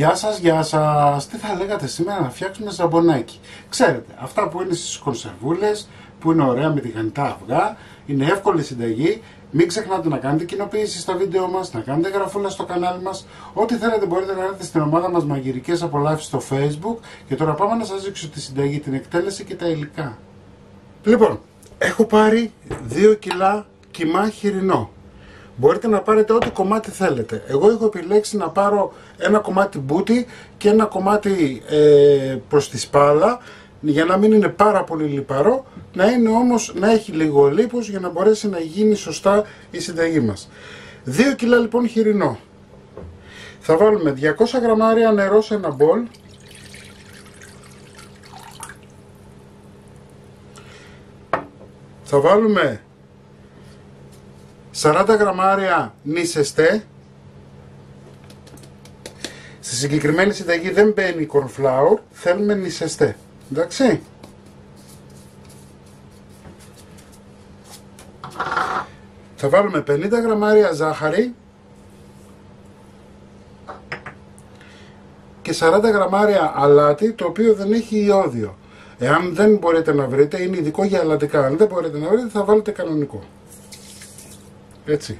Γεια σας, τι θα λέγατε σήμερα να φτιάξουμε ζαμπονάκι? Ξέρετε, αυτά που είναι στις κονσερβούλες, που είναι ωραία με τηγανιτά αυγά, είναι εύκολη συνταγή. Μην ξεχνάτε να κάνετε κοινοποίηση στο βίντεο μας, να κάνετε γραφούλα στο κανάλι μας. Ό,τι θέλετε μπορείτε να έρθετε στην ομάδα μας Μαγειρικές Απολαύσεις στο Facebook. Και τώρα πάμε να σας δείξω τη συνταγή, την εκτέλεση και τα υλικά. Λοιπόν, έχω πάρει 2 κιλά κιμά χοιρινό. Μπορείτε να πάρετε ό,τι κομμάτι θέλετε. Εγώ έχω επιλέξει να πάρω ένα κομμάτι μπούτι και ένα κομμάτι προς τη σπάλα, για να μην είναι πάρα πολύ λιπαρό, να είναι όμως, να έχει λίγο λίπος για να μπορέσει να γίνει σωστά η συνταγή μας. 2 κιλά λοιπόν χοιρινό. Θα βάλουμε 200 γραμμάρια νερό σε ένα μπολ. Θα βάλουμε 40 γραμμάρια νησεστέ. Στη συγκεκριμένη συνταγή δεν μπαίνει cornflour, θέλουμε νησεστέ. Εντάξει. Θα βάλουμε 50 γραμμάρια ζάχαρη και 40 γραμμάρια αλάτι, το οποίο δεν έχει ιόδιο. Εάν δεν μπορείτε να βρείτε, είναι ειδικό για αλατικά. Αν δεν μπορείτε να βρείτε, θα βάλετε κανονικό. Έτσι.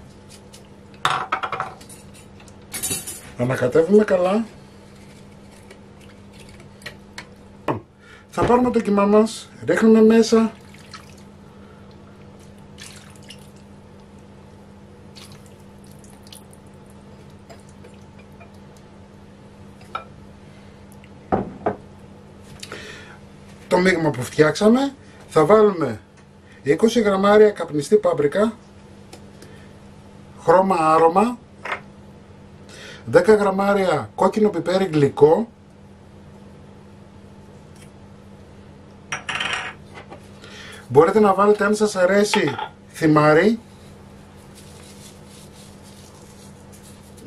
Ανακατεύουμε καλά. Θα πάρουμε το κιμά μας, ρίχνουμε μέσα. Το μείγμα που φτιάξαμε. Θα βάλουμε 20 γραμμάρια καπνιστή πάμπρικα, χρώμα άρωμα, 10 γραμμάρια κόκκινο πιπέρι γλυκό, μπορείτε να βάλετε, αν σας αρέσει, θυμάρι,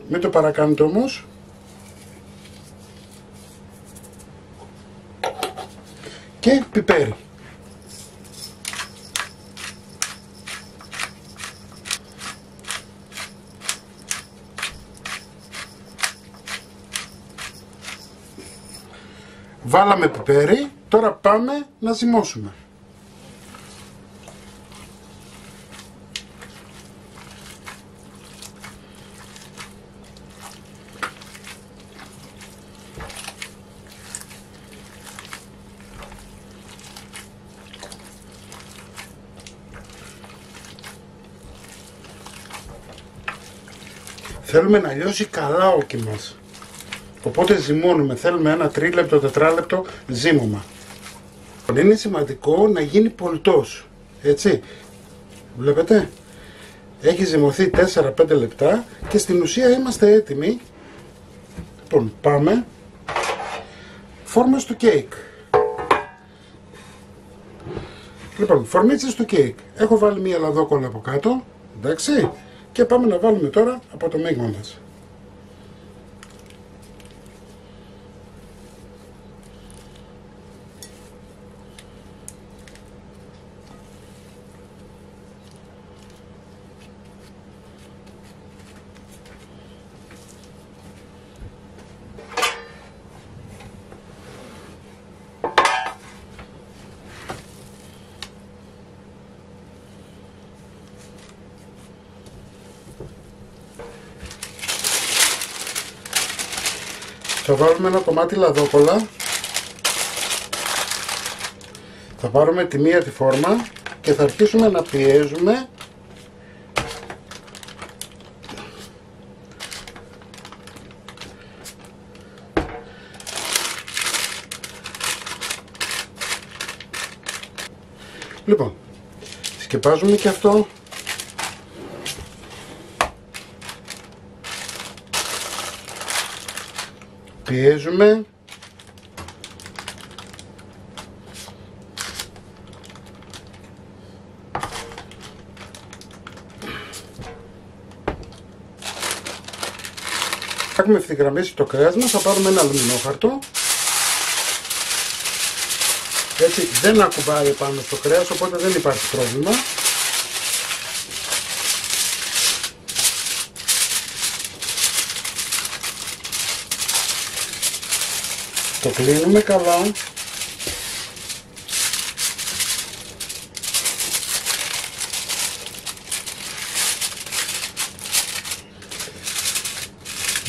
μην το παρακάνετε όμως, και πιπέρι. Βάλαμε πιπέρι, τώρα πάμε να ζυμώσουμε. Θέλουμε να λιώσει καλά ο κιμάς. Οπότε ζυμώνουμε, θέλουμε ένα 3λεπτο, 4λεπτο ζύμωμα. Είναι σημαντικό να γίνει πολτός, έτσι. Βλέπετε, έχει ζυμωθεί 4-5 λεπτά και στην ουσία είμαστε έτοιμοι. Λοιπόν, πάμε. Φόρμες του κέικ. Λοιπόν, φορμίτσες του κέικ. Έχω βάλει μία λαδόκολλα από κάτω, εντάξει. Και πάμε να βάλουμε τώρα από το μείγμα μας. Θα βάλουμε ένα κομμάτι λαδόκολλα, θα πάρουμε τη μία τη φόρμα και θα αρχίσουμε να πιέζουμε λοιπόν, σκεπάζουμε και αυτό. Πιέζουμε. Έχουμε ευθυγραμμίσει το κρέας μας, θα πάρουμε ένα αλουμινόχαρτο. Έτσι δεν ακουμπάει πάνω στο κρέας, οπότε δεν υπάρχει πρόβλημα. κλείνουμε καλά.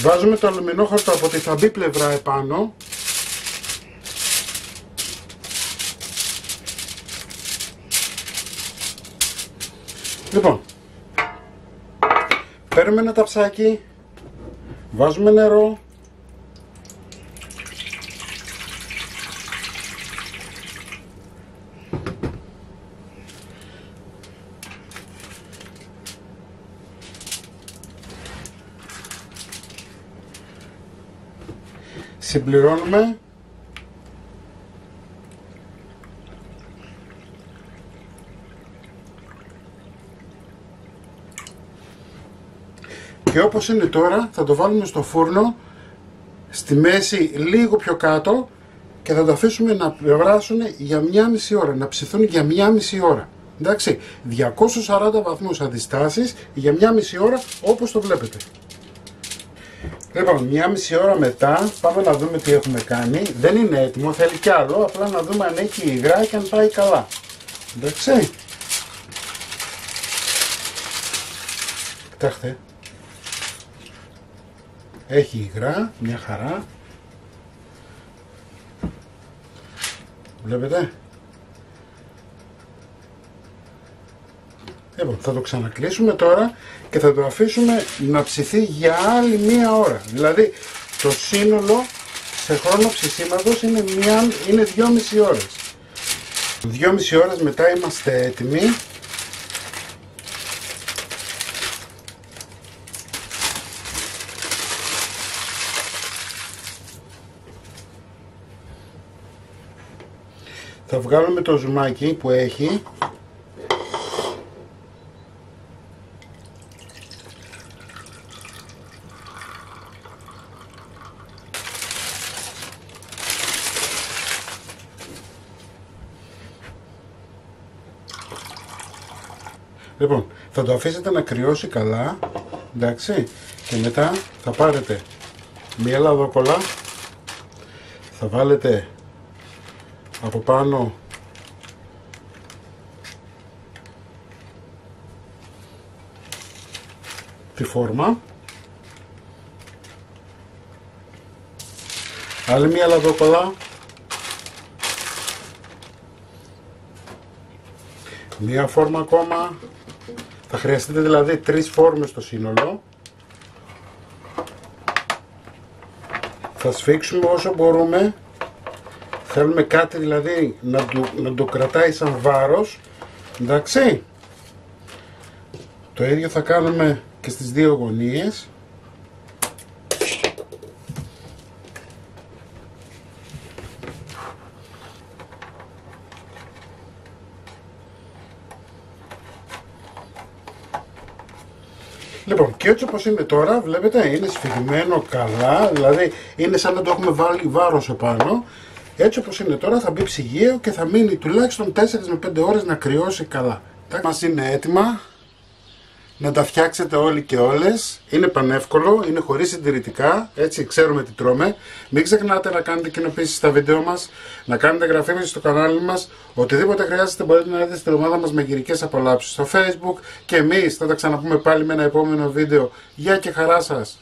Βάζουμε το αλουμινόχαρτο από τη θαμπή πλευρά επάνω. Λοιπόν, παίρνουμε ένα ταψάκι, βάζουμε νερό, συμπληρώνουμε και όπως είναι τώρα θα το βάλουμε στο φούρνο στη μέση λίγο πιο κάτω και θα το αφήσουμε να βράσουν για 1,5 ώρα, να ψηθούν για 1,5 ώρα. Εντάξει, 240 βαθμούς αντιστάσεις για 1,5 ώρα όπως το βλέπετε. Λοιπόν, 1,5 ώρα μετά πάμε να δούμε τι έχουμε κάνει. Δεν είναι έτοιμο, θέλει κι άλλο, απλά να δούμε αν έχει υγρά και αν πάει καλά. Εντάξει. Κοιτάξτε. Έχει υγρά, μια χαρά. Βλέπετε. Λοιπόν, θα το ξανακλείσουμε τώρα και θα το αφήσουμε να ψηθεί για άλλη 1 ώρα. Δηλαδή, το σύνολο σε χρόνο ψησίματος είναι 2,5 ώρες. 2,5 ώρες μετά είμαστε έτοιμοι. Θα βγάλουμε το ζουμάκι που έχει. Λοιπόν, θα το αφήσετε να κρυώσει καλά, εντάξει, και μετά θα πάρετε μία λαδόκολλα, θα βάλετε από πάνω τη φόρμα, άλλη μία λαδόκολλα, μία φόρμα ακόμα. Θα χρειαστείτε δηλαδή 3 φόρμες στο σύνολο. Θα σφίξουμε όσο μπορούμε. Θέλουμε κάτι δηλαδή να το κρατάει σαν βάρος. Εντάξει. Το ίδιο θα κάνουμε και στις 2 γωνίες. Λοιπόν, και έτσι όπως είναι τώρα, βλέπετε, είναι σφιγμένο καλά, δηλαδή είναι σαν να το έχουμε βάλει βάρος επάνω. Έτσι όπως είναι τώρα θα μπει ψυγείο και θα μείνει τουλάχιστον 4 με 5 ώρες να κρυώσει καλά. Μας είναι έτοιμα να τα φτιάξετε όλοι και όλες. Είναι πανεύκολο, είναι χωρίς συντηρητικά, έτσι ξέρουμε τι τρώμε. Μην ξεχνάτε να κάνετε κοινοποίησεις στα βίντεο μας, να κάνετε εγγραφή μας στο κανάλι μας. Οτιδήποτε χρειάζεται μπορείτε να έρθετε στην ομάδα μας με γυρικές απολαύσεις στο Facebook. Και εμείς θα τα ξαναπούμε πάλι με ένα επόμενο βίντεο. Γεια και χαρά σας!